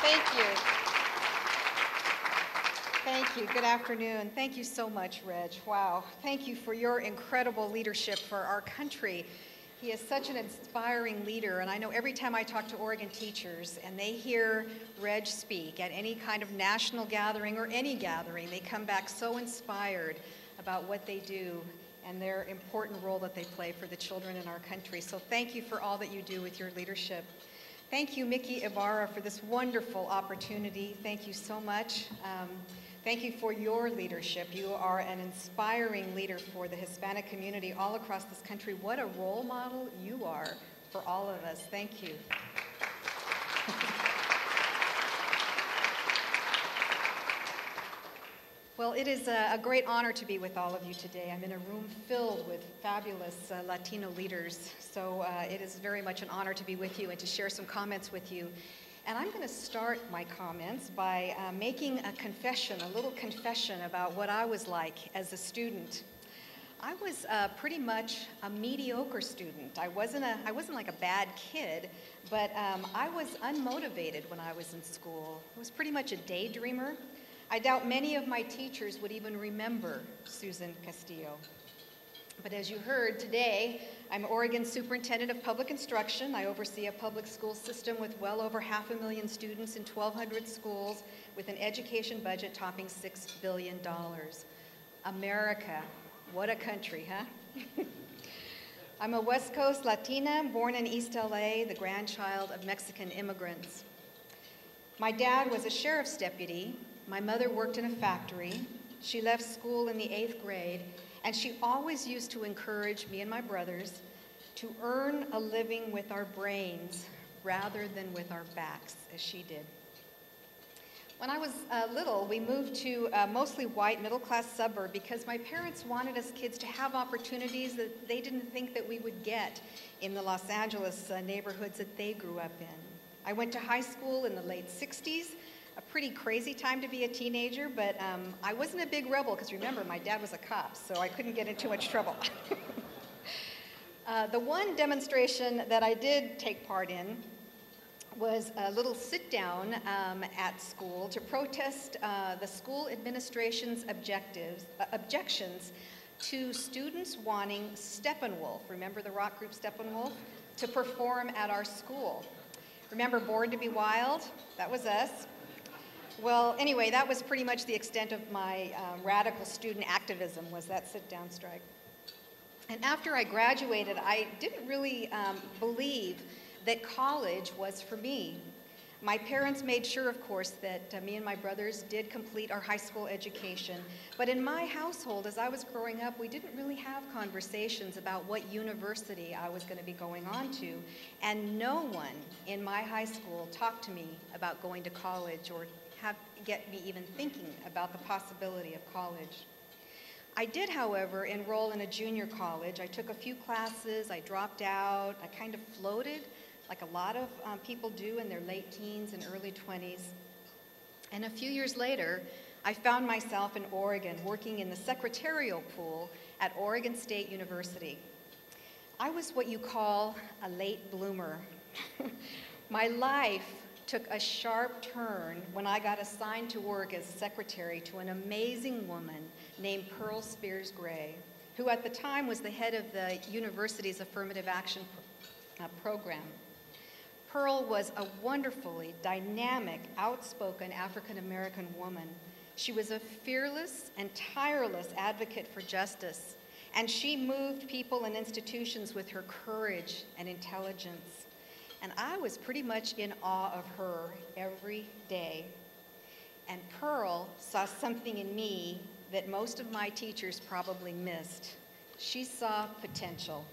Thank you. Thank you. Good afternoon. Thank you so much, Reg. Wow. Thank you for your incredible leadership for our country. He is such an inspiring leader, and I know every time I talk to Oregon teachers and they hear Reg speak at any kind of national gathering or any gathering, they come back so inspired about what they do and their important role that they play for the children in our country. So thank you for all that you do with your leadership. Thank you, Mickey Ibarra, for this wonderful opportunity. Thank you so much. Thank you for your leadership. You are an inspiring leader for the Hispanic community all across this country. What a role model you are for all of us. Thank you. Well, it is a great honor to be with all of you today. I'm in a room filled with fabulous Latino leaders, so it is very much an honor to be with you and to share some comments with you. And I'm going to start my comments by making a confession, a little confession about what I was like as a student. I was pretty much a mediocre student. I wasn't like a bad kid, but I was unmotivated when I was in school. I was pretty much a daydreamer. I doubt many of my teachers would even remember Susan Castillo. But as you heard today, I'm Oregon Superintendent of Public Instruction. I oversee a public school system with well over 500,000 students in 1,200 schools with an education budget topping $6 billion. America, what a country, huh? I'm a West Coast Latina, born in East LA, the grandchild of Mexican immigrants. My dad was a sheriff's deputy. My mother worked in a factory. She left school in the 8th grade, and she always used to encourage me and my brothers to earn a living with our brains rather than with our backs, as she did. When I was little, we moved to a mostly white middle-class suburb because my parents wanted us kids to have opportunities that they didn't think that we would get in the Los Angeles neighborhoods that they grew up in. I went to high school in the late 60s, a pretty crazy time to be a teenager, but I wasn't a big rebel because remember, my dad was a cop, so I couldn't get in too much trouble. The one demonstration that I did take part in was a little sit-down at school to protest the school administration's objections to students wanting Steppenwolf, remember the rock group Steppenwolf, to perform at our school. Remember Born to be Wild? That was us. Well, anyway, that was pretty much the extent of my radical student activism, was that sit-down strike. And after I graduated, I didn't really believe that college was for me. My parents made sure, of course, that me and my brothers did complete our high school education. But in my household, as I was growing up, we didn't really have conversations about what university I was going to be going on to. And no one in my high school talked to me about going to college or get me even thinking about the possibility of college. I did, however, enroll in a junior college. I took a few classes, I dropped out, I kind of floated like a lot of people do in their late teens and early 20s. And a few years later, I found myself in Oregon working in the secretarial pool at Oregon State University. I was what you call a late bloomer. My life took a sharp turn when I got assigned to work as secretary to an amazing woman named Pearl Spears Gray, who at the time was the head of the university's affirmative action program. Pearl was a wonderfully dynamic, outspoken African-American woman. She was a fearless and tireless advocate for justice, and she moved people and institutions with her courage and intelligence. And I was pretty much in awe of her every day. And Pearl saw something in me that most of my teachers probably missed. She saw potential.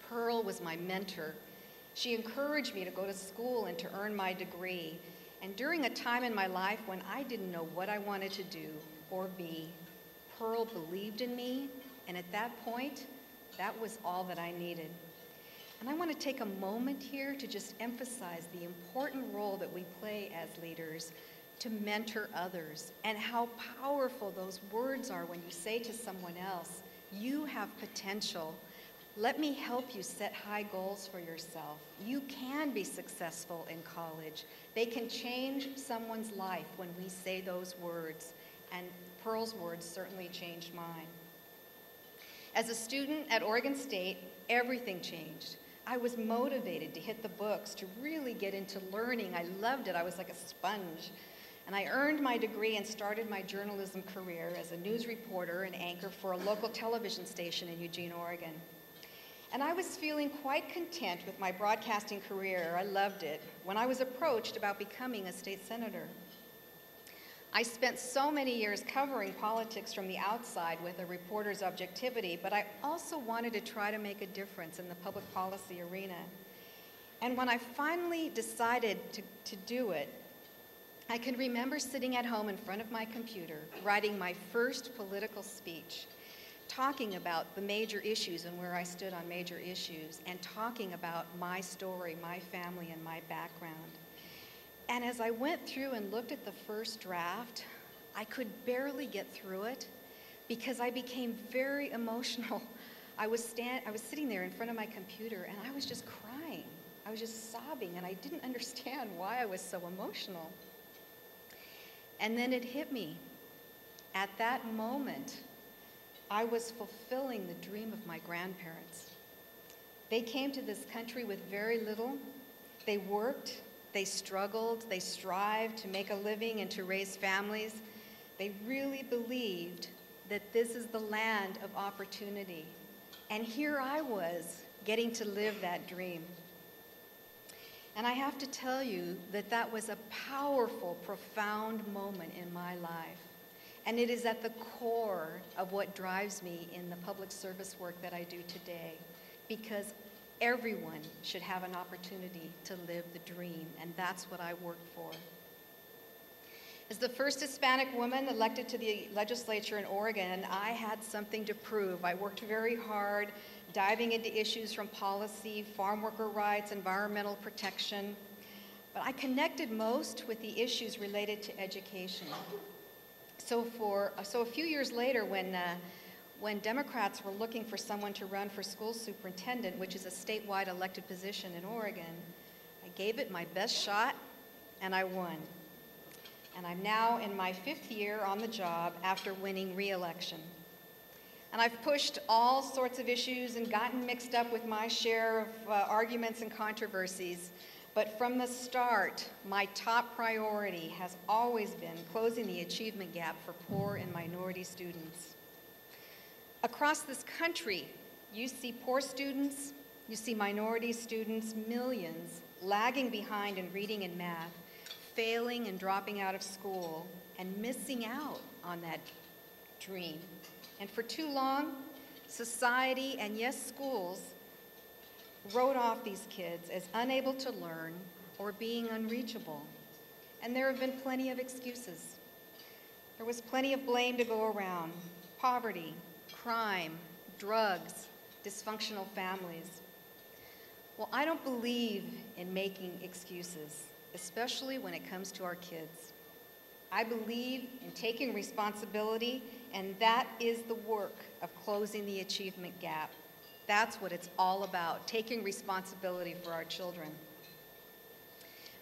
Pearl was my mentor. She encouraged me to go to school and to earn my degree. And during a time in my life when I didn't know what I wanted to do or be, Pearl believed in me, and at that point, that was all that I needed. And I want to take a moment here to just emphasize the important role that we play as leaders to mentor others, and how powerful those words are when you say to someone else, you have potential. Let me help you set high goals for yourself. You can be successful in college. They can change someone's life when we say those words, and Pearl's words certainly changed mine. As a student at Oregon State, everything changed. I was motivated to hit the books, to really get into learning. I loved it. I was like a sponge. And I earned my degree and started my journalism career as a news reporter and anchor for a local television station in Eugene, Oregon. And I was feeling quite content with my broadcasting career. I loved it, when I was approached about becoming a state senator. I spent so many years covering politics from the outside with a reporter's objectivity, but I also wanted to try to make a difference in the public policy arena. And when I finally decided to do it, I can remember sitting at home in front of my computer, writing my first political speech, talking about the major issues and where I stood on major issues, and talking about my story, my family, and my background. And as I went through and looked at the first draft, I could barely get through it because I became very emotional. I was sitting there in front of my computer and I was just crying. I was just sobbing, and I didn't understand why I was so emotional. And then it hit me. At that moment, I was fulfilling the dream of my grandparents. They came to this country with very little. They worked, they struggled, they strived to make a living and to raise families. They really believed that this is the land of opportunity. And here I was, getting to live that dream. And I have to tell you that that was a powerful, profound moment in my life. And it is at the core of what drives me in the public service work that I do today, because everyone should have an opportunity to live the dream, and that's what I work for. As the first Hispanic woman elected to the legislature in Oregon, I had something to prove. I worked very hard, diving into issues from policy, farm worker rights, environmental protection. But I connected most with the issues related to education. So a few years later, when Democrats were looking for someone to run for school superintendent, which is a statewide elected position in Oregon, I gave it my best shot, and I won. And I'm now in my 5th year on the job after winning re-election. And I've pushed all sorts of issues and gotten mixed up with my share of arguments and controversies. But from the start, my top priority has always been closing the achievement gap for poor and minority students. Across this country, you see poor students, you see minority students, millions, lagging behind in reading and math, failing and dropping out of school, and missing out on that dream. And for too long, society and yes, schools wrote off these kids as unable to learn or being unreachable. And there have been plenty of excuses. There was plenty of blame to go around: poverty, crime, drugs, dysfunctional families. Well, I don't believe in making excuses, especially when it comes to our kids. I believe in taking responsibility, and that is the work of closing the achievement gap. That's what it's all about, taking responsibility for our children.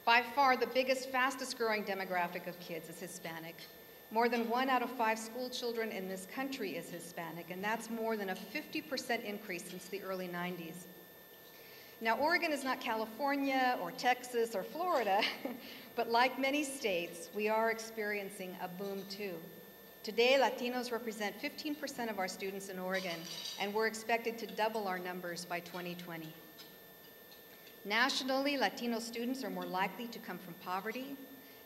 By far, the biggest, fastest growing demographic of kids is Hispanic. More than 1 out of 5 school children in this country is Hispanic, and that's more than a 50% increase since the early 90s. Now, Oregon is not California or Texas or Florida, but like many states, we are experiencing a boom too. Today, Latinos represent 15% of our students in Oregon, and we're expected to double our numbers by 2020. Nationally, Latino students are more likely to come from poverty.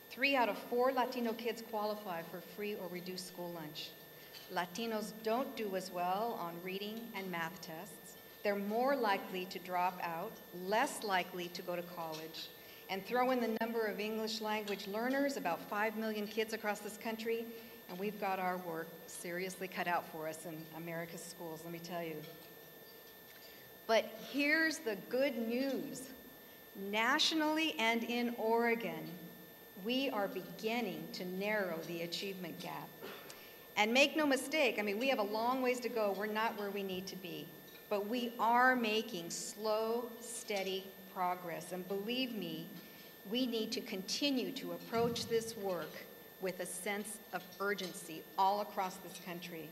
3 out of 4 Latino kids qualify for free or reduced school lunch. Latinos don't do as well on reading and math tests. They're more likely to drop out, less likely to go to college. And throw in the number of English language learners, about 5 million kids across this country, and we've got our work seriously cut out for us in America's schools, let me tell you. But here's the good news. Nationally and in Oregon, we are beginning to narrow the achievement gap. And make no mistake, we have a long ways to go. We're not where we need to be. but we are making slow, steady progress. And believe me, we need to continue to approach this work with a sense of urgency all across this country.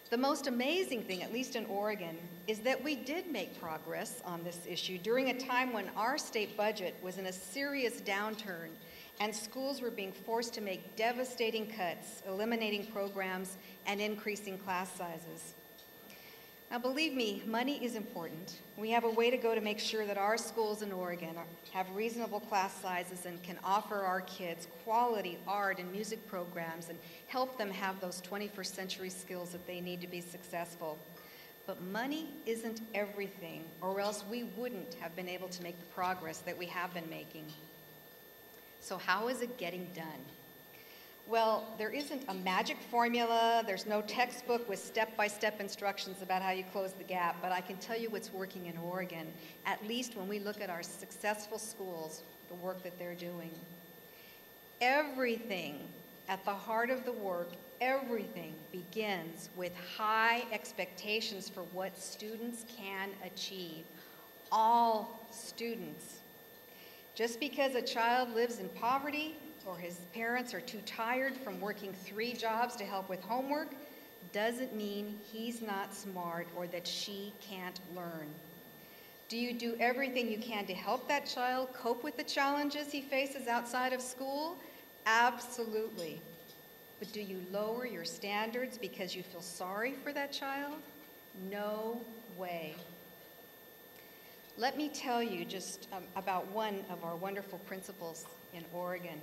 The most amazing thing, at least in Oregon, is that we did make progress on this issue during a time when our state budget was in a serious downturn and schools were being forced to make devastating cuts, eliminating programs and increasing class sizes. Now, believe me, money is important. We have a way to go to make sure that our schools in Oregon have reasonable class sizes and can offer our kids quality art and music programs and help them have those 21st century skills that they need to be successful. But money isn't everything, or else we wouldn't have been able to make the progress that we have been making. So how is it getting done? Well, there isn't a magic formula, there's no textbook with step-by-step instructions about how you close the gap, but I can tell you what's working in Oregon, at least when we look at our successful schools, the work that they're doing. Everything at the heart of the work, everything begins with high expectations for what students can achieve. All students. Just because a child lives in poverty or his parents are too tired from working 3 jobs to help with homework doesn't mean he's not smart or that she can't learn. Do you do everything you can to help that child cope with the challenges he faces outside of school? Absolutely. But do you lower your standards because you feel sorry for that child? No way. Let me tell you just about one of our wonderful principals in Oregon.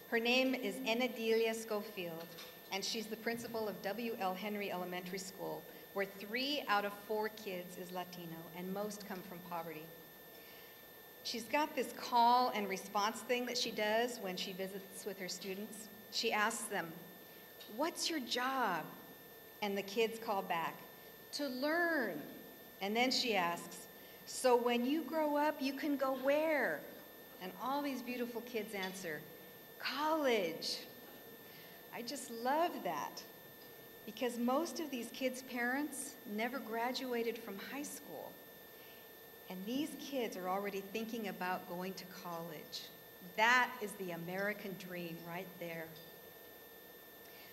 Her name is Enadilia Schofield, and she's the principal of W.L. Henry Elementary School, where 3 out of 4 kids is Latino, and most come from poverty. She's got this call and response thing that she does when she visits with her students. She asks them, "What's your job?" And the kids call back, "To learn." And then she asks, "So when you grow up, you can go where?" And all these beautiful kids answer, "College." I just love that because most of these kids' parents never graduated from high school. And these kids are already thinking about going to college. That is the American dream right there.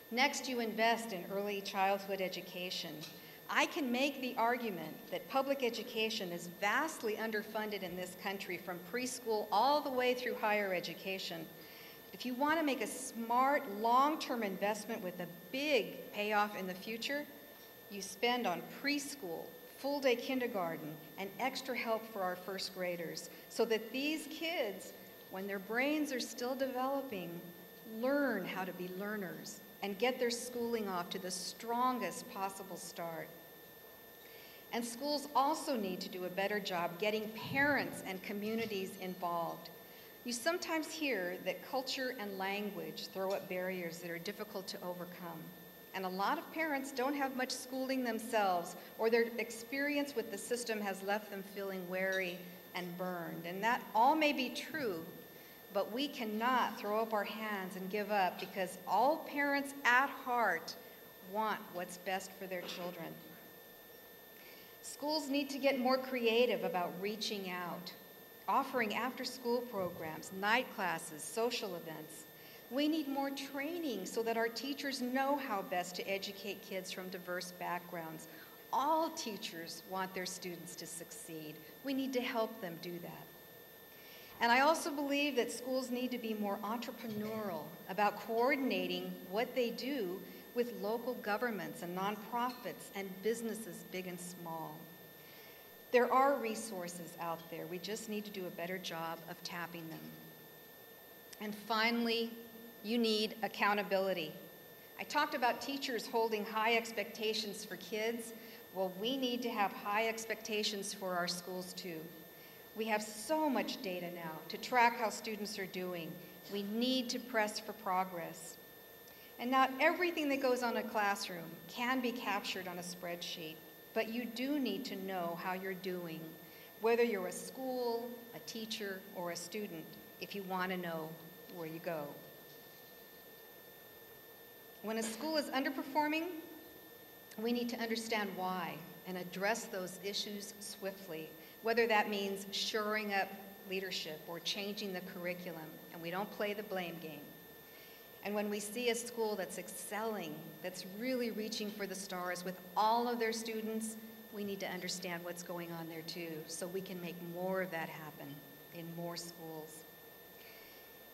Next, you invest in early childhood education. I can make the argument that public education is vastly underfunded in this country from preschool all the way through higher education. If you want to make a smart, long-term investment with a big payoff in the future, you spend on preschool, full-day kindergarten, and extra help for our first graders so that these kids, when their brains are still developing, learn how to be learners and get their schooling off to the strongest possible start. And schools also need to do a better job getting parents and communities involved. You sometimes hear that culture and language throw up barriers that are difficult to overcome. And a lot of parents don't have much schooling themselves, or their experience with the system has left them feeling wary and burned. And that all may be true, but we cannot throw up our hands and give up because all parents at heart want what's best for their children. Schools need to get more creative about reaching out, offering after-school programs, night classes, social events. We need more training so that our teachers know how best to educate kids from diverse backgrounds. All teachers want their students to succeed. We need to help them do that. And I also believe that schools need to be more entrepreneurial about coordinating what they do with local governments and nonprofits and businesses big and small. There are resources out there. We just need to do a better job of tapping them. And finally, you need accountability. I talked about teachers holding high expectations for kids. Well, we need to have high expectations for our schools too. We have so much data now to track how students are doing. We need to press for progress. And not everything that goes on in a classroom can be captured on a spreadsheet, but you do need to know how you're doing, whether you're a school, a teacher, or a student, if you want to know where you go. When a school is underperforming, we need to understand why. and address those issues swiftly, whether that means shoring up leadership or changing the curriculum, and we don't play the blame game. And when we see a school that's excelling, that's really reaching for the stars with all of their students, we need to understand what's going on there too, so we can make more of that happen in more schools.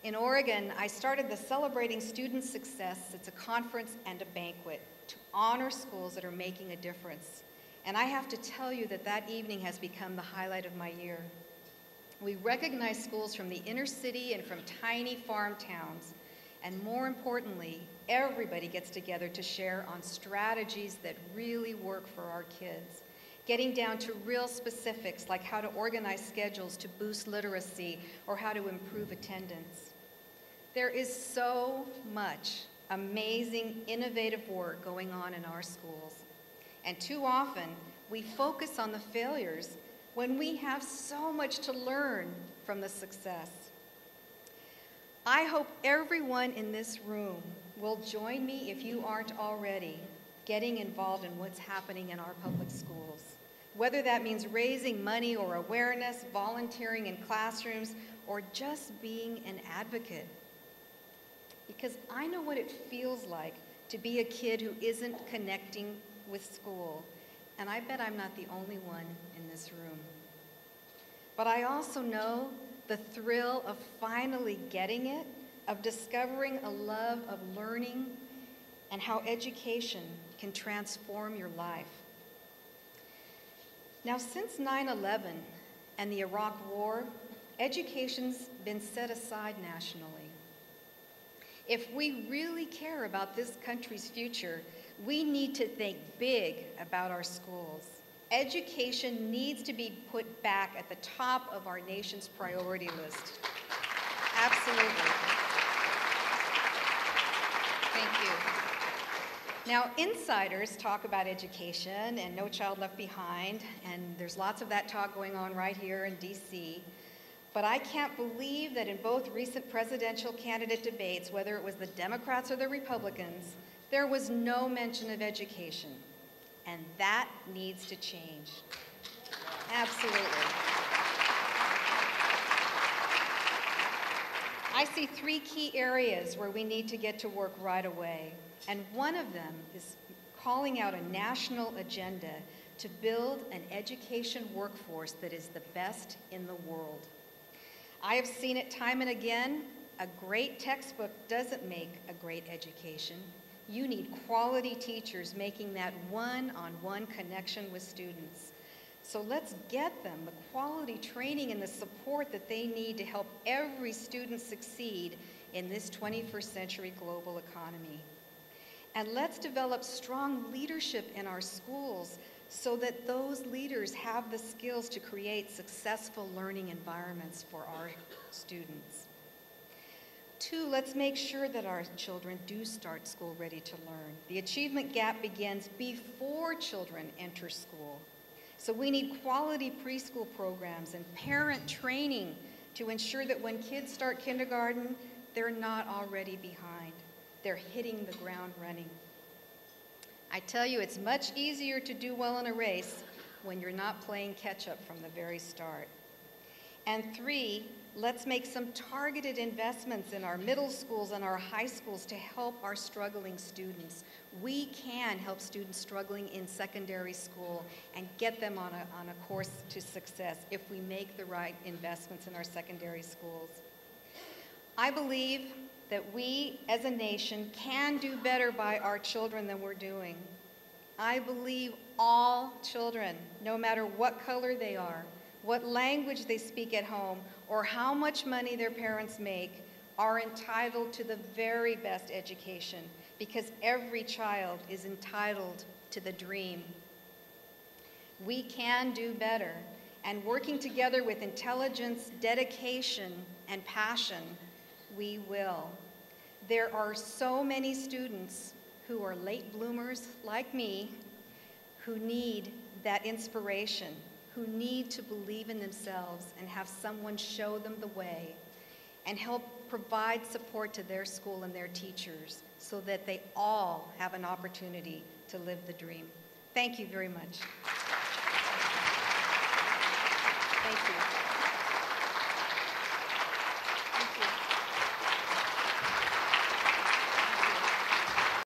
In Oregon, I started the Celebrating Student Success. It's a conference and a banquet to honor schools that are making a difference. And I have to tell you that that evening has become the highlight of my year. We recognize schools from the inner city and from tiny farm towns. And more importantly, everybody gets together to share on strategies that really work for our kids, getting down to real specifics like how to organize schedules to boost literacy or how to improve attendance. There is so much amazing, innovative work going on in our schools. And too often, we focus on the failures when we have so much to learn from the success. I hope everyone in this room will join me, if you aren't already, getting involved in what's happening in our public schools. Whether that means raising money or awareness, volunteering in classrooms, or just being an advocate. Because I know what it feels like to be a kid who isn't connecting with school, and I bet I'm not the only one in this room. But I also know the thrill of finally getting it, of discovering a love of learning, and how education can transform your life. Now, since 9/11 and the Iraq War, education's been set aside nationally. If we really care about this country's future, we need to think big about our schools. Education needs to be put back at the top of our nation's priority list. Absolutely. Thank you. Now, insiders talk about education and No Child Left Behind, and there's lots of that talk going on right here in DC. But I can't believe that in both recent presidential candidate debates, whether it was the Democrats or the Republicans, there was no mention of education. And that needs to change. Absolutely. I see 3 key areas where we need to get to work right away. And one of them is calling out a national agenda to build an education workforce that is the best in the world. I have seen it time and again. A great textbook doesn't make a great education. You need quality teachers making that one-on-one connection with students. So let's get them the quality training and the support that they need to help every student succeed in this 21st century global economy. And let's develop strong leadership in our schools so that those leaders have the skills to create successful learning environments for our students. 2, let's make sure that our children do start school ready to learn. The achievement gap begins before children enter school. So we need quality preschool programs and parent training to ensure that when kids start kindergarten, they're not already behind. They're hitting the ground running. I tell you, it's much easier to do well in a race when you're not playing catch-up from the very start. And 3, let's make some targeted investments in our middle schools and our high schools to help our struggling students. We can help students struggling in secondary school and get them on a course to success if we make the right investments in our secondary schools. I believe that we as a nation can do better by our children than we're doing. I believe all children, no matter what color they are, what language they speak at home, or how much money their parents make, are entitled to the very best education, because every child is entitled to the dream. We can do better, and working together with intelligence, dedication, and passion, we will. There are so many students who are late bloomers like me who need that inspiration, who need to believe in themselves and have someone show them the way and help provide support to their school and their teachers so that they all have an opportunity to live the dream. Thank you very much. Thank you.